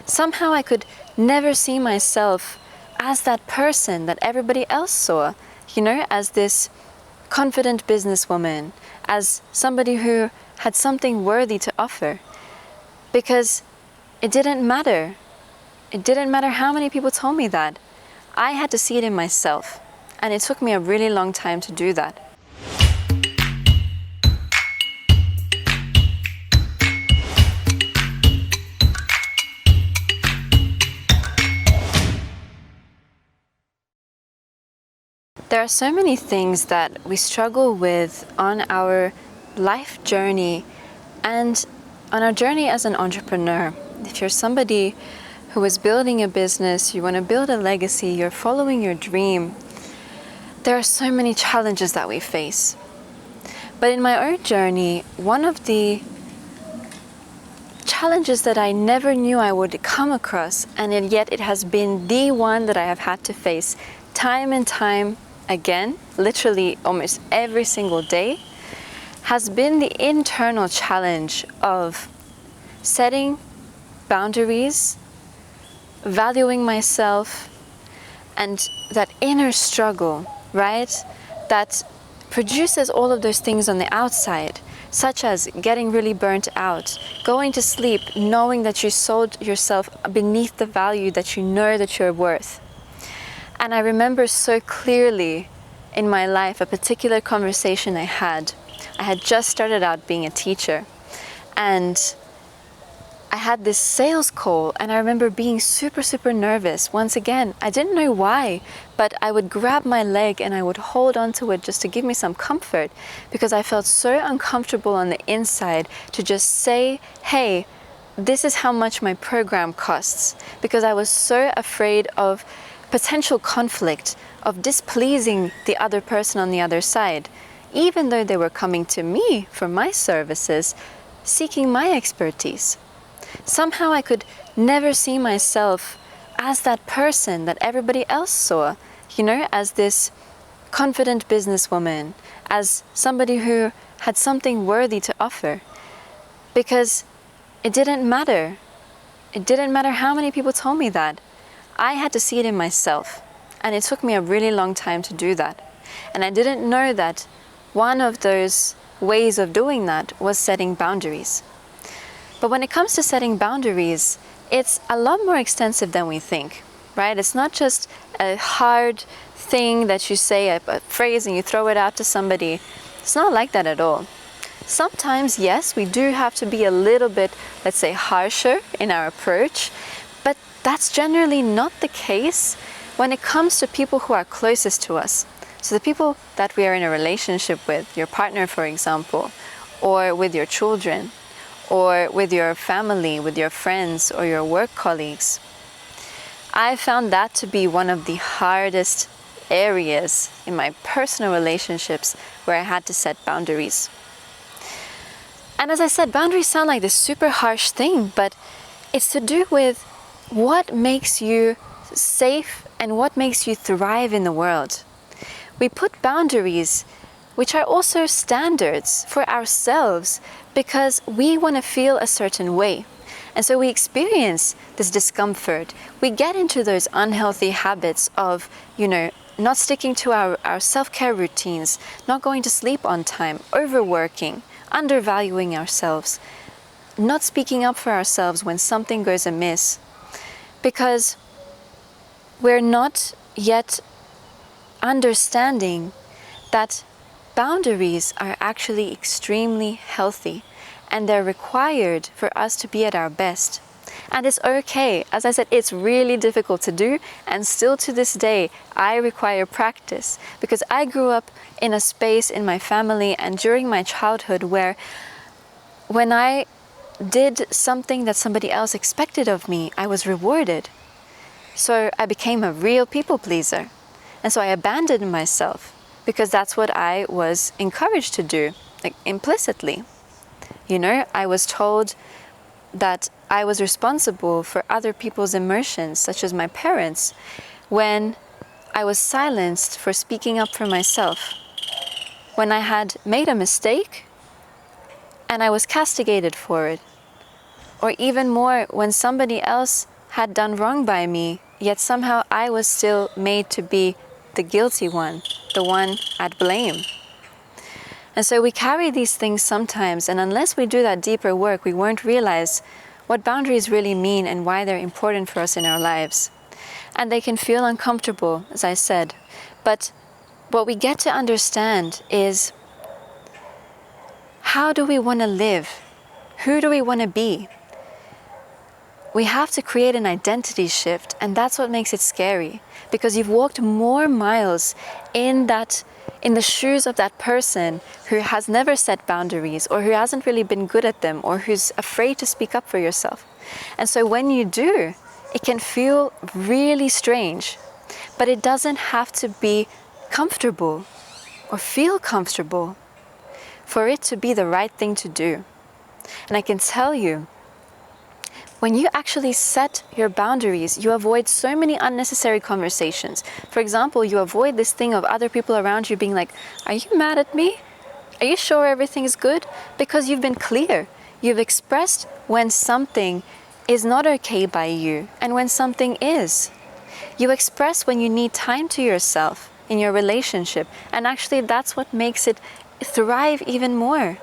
Somehow I could never see myself as that person that everybody else saw, as this confident businesswoman, as somebody who had something worthy to offer. Because it didn't matter. It didn't matter how many people told me that. I had to see it in myself. And it took me a really long time to do that. There are so many things that we struggle with on our life journey and on our journey as an entrepreneur. If you're somebody who is building a business, you want to build a legacy, you're following your dream, there are so many challenges that we face. But in my own journey, one of the challenges that I never knew I would come across, and yet it has been the one that I have had to face time and time again, literally almost every single day, has been the internal challenge of setting boundaries, valuing myself, and that inner struggle, right? That produces all of those things on the outside, such as getting really burnt out, going to sleep knowing that you sold yourself beneath the value that you know that you're worth. And I remember so clearly in my life a particular conversation I had. I had just started out being a teacher, and I had this sales call, and I remember being super nervous. Once again, I didn't know why, but I would grab my leg and I would hold onto it just to give me some comfort, because I felt so uncomfortable on the inside to just say, hey, this is how much my program costs, because I was so afraid of potential conflict, of displeasing the other person on the other side, even though they were coming to me for my services, seeking my expertise. Somehow I could never see myself as that person that everybody else saw, as this confident businesswoman, as somebody who had something worthy to offer. Because it didn't matter. It didn't matter how many people told me that. I had to see it in myself. And it took me a really long time to do that. And I didn't know that one of those ways of doing that was setting boundaries. But when it comes to setting boundaries, it's a lot more extensive than we think, right? It's not just a hard thing that you say, a phrase, and you throw it out to somebody. It's not like that at all. Sometimes, yes, we do have to be a little bit, let's say, harsher in our approach, but that's generally not the case when it comes to people who are closest to us. So the people that we are in a relationship with, your partner, for example, or with your children, or with your family, with your friends, or your work colleagues. I found that to be one of the hardest areas in my personal relationships where I had to set boundaries. And as I said, boundaries sound like this super harsh thing, but it's to do with what makes you safe and what makes you thrive in the world. We put boundaries, which are also standards for ourselves, because we want to feel a certain way. And so we experience this discomfort. We get into those unhealthy habits of, not sticking to our self-care routines, not going to sleep on time, overworking, undervaluing ourselves, not speaking up for ourselves when something goes amiss, because we're not yet understanding that boundaries are actually extremely healthy, and they're required for us to be at our best. And it's okay. As I said, it's really difficult to do, and still to this day, I require practice, because I grew up in a space in my family and during my childhood where when I did something that somebody else expected of me, I was rewarded. So I became a real people pleaser. And so I abandoned myself, because that's what I was encouraged to do, like implicitly. I was told that I was responsible for other people's emotions, such as my parents, when I was silenced for speaking up for myself. When I had made a mistake and I was castigated for it. Or even more, when somebody else had done wrong by me, yet somehow I was still made to be the guilty one, the one at blame. And so we carry these things sometimes, and unless we do that deeper work, we won't realize what boundaries really mean and why they're important for us in our lives. And they can feel uncomfortable, as I said. But what we get to understand is, how do we want to live? Who do we want to be? We have to create an identity shift, and that's what makes it scary, because you've walked more miles in the shoes of that person who has never set boundaries, or who hasn't really been good at them, or who's afraid to speak up for yourself. And so when you do, it can feel really strange, but it doesn't have to be comfortable or feel comfortable for it to be the right thing to do. And I can tell you, when you actually set your boundaries, you avoid so many unnecessary conversations. For example, you avoid this thing of other people around you being like, are you mad at me? Are you sure everything's good? Because you've been clear. You've expressed when something is not okay by you and when something is. You express when you need time to yourself in your relationship. And actually, that's what makes it thrive even more.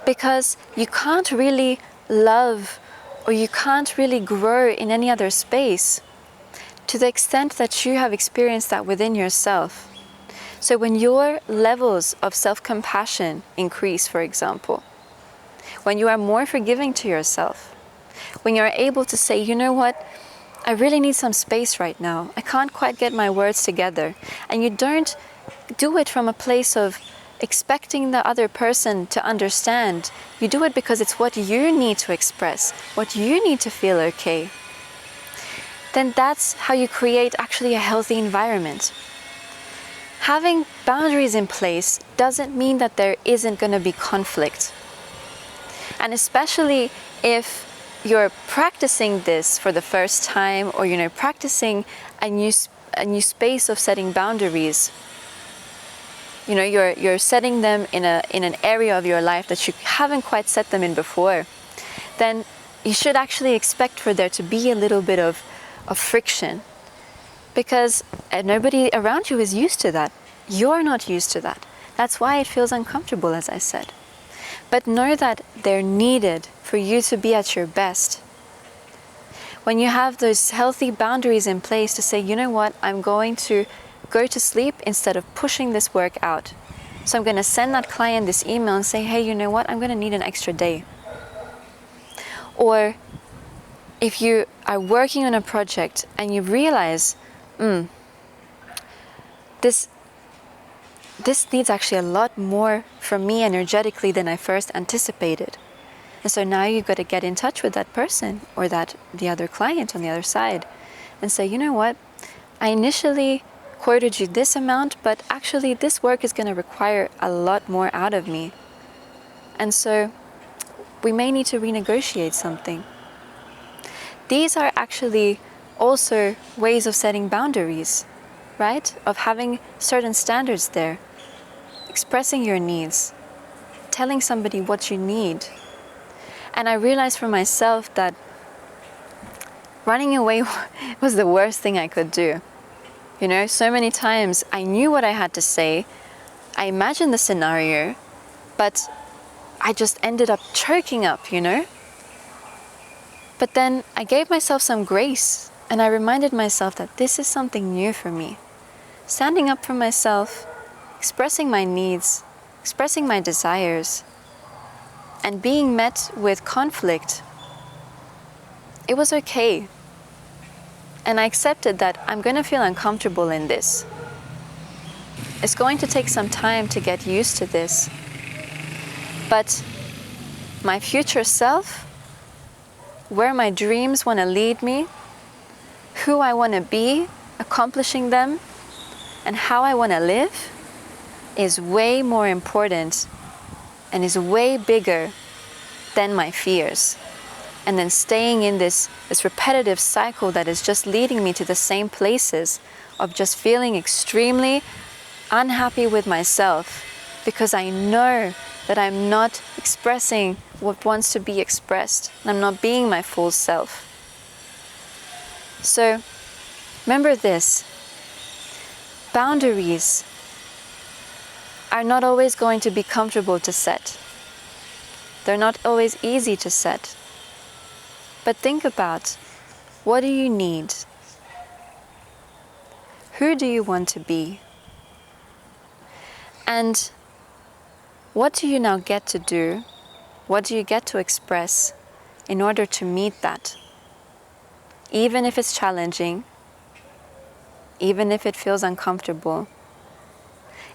Because you can't really love, or you can't really grow in any other space to the extent that you have experienced that within yourself. So when your levels of self-compassion increase, for example, when you are more forgiving to yourself, when you're able to say, you know what, I really need some space right now. I can't quite get my words together. And you don't do it from a place of expecting the other person to understand. You do it because it's what you need to express, what you need to feel okay. Then that's how you create actually a healthy environment. Having boundaries in place doesn't mean that there isn't going to be conflict. And especially if you're practicing this for the first time, or practicing a new space of setting boundaries, you're setting them in an area of your life that you haven't quite set them in before, then you should actually expect for there to be a little bit of friction, because nobody around you is used to that. You're not used to that. That's why it feels uncomfortable, as I said. But know that they're needed for you to be at your best. When you have those healthy boundaries in place to say, you know what, I'm going to go to sleep instead of pushing this work out. So I'm going to send that client this email and say, hey, you know what, I'm going to need an extra day. Or if you are working on a project and you realize, this needs actually a lot more from me energetically than I first anticipated. And so now you've got to get in touch with that person or the other client on the other side and say, you know what, I initially quoted you this amount, but actually this work is going to require a lot more out of me. And so we may need to renegotiate something. These are actually also ways of setting boundaries, right? Of having certain standards there, expressing your needs, telling somebody what you need. And I realized for myself that running away was the worst thing I could do. So many times I knew what I had to say, I imagined the scenario, but I just ended up choking up, But then I gave myself some grace, and I reminded myself that this is something new for me. Standing up for myself, expressing my needs, expressing my desires, and being met with conflict, it was okay. And I accepted that I'm going to feel uncomfortable in this. It's going to take some time to get used to this. But my future self, where my dreams want to lead me, who I want to be, accomplishing them, and how I want to live, is way more important and is way bigger than my fears. And then staying in this repetitive cycle that is just leading me to the same places of just feeling extremely unhappy with myself because I know that I'm not expressing what wants to be expressed and I'm not being my full self. So remember this, boundaries are not always going to be comfortable to set. They're not always easy to set. But think about, what do you need? Who do you want to be? And what do you now get to do? What do you get to express in order to meet that? Even if it's challenging, even if it feels uncomfortable,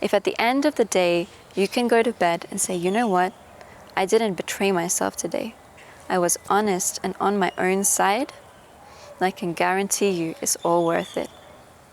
if at the end of the day you can go to bed and say, you know what, I didn't betray myself today. I was honest and on my own side, I can guarantee you it's all worth it.